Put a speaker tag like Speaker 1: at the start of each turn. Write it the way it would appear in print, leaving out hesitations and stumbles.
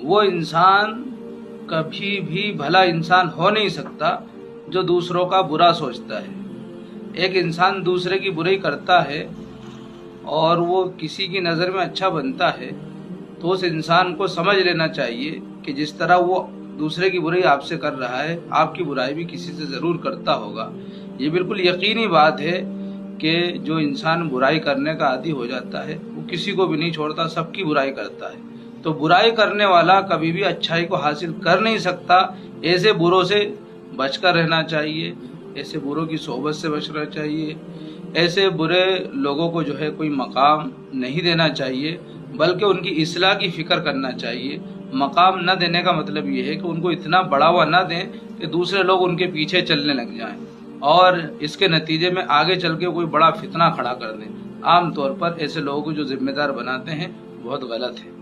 Speaker 1: वो इंसान कभी भी भला इंसान हो नहीं सकता जो दूसरों का बुरा सोचता है। एक इंसान दूसरे की बुराई करता है और वो किसी की नज़र में अच्छा बनता है, तो उस इंसान को समझ लेना चाहिए कि जिस तरह वो दूसरे की बुराई आपसे कर रहा है, आपकी बुराई भी किसी से ज़रूर करता होगा। ये बिल्कुल यकीनी बात है कि जो इंसान बुराई करने का आदी हो जाता है वो किसी को भी नहीं छोड़ता, सबकी बुराई करता है। तो बुराई करने वाला कभी भी अच्छाई को हासिल कर नहीं सकता। ऐसे बुरों से बचकर रहना चाहिए, ऐसे बुरों की सोबत से बचना चाहिए, ऐसे बुरे लोगों को जो है कोई मकाम नहीं देना चाहिए, बल्कि उनकी इस्लाह की फिक्र करना चाहिए। मकाम न देने का मतलब ये है कि उनको इतना बढ़ावा न दें कि दूसरे लोग उनके पीछे चलने लग जाएं और इसके नतीजे में आगे चल के कोई बड़ा फितना खड़ा कर दें। आम तौर पर ऐसे लोगों को जो जिम्मेदार बनाते हैं बहुत गलत है।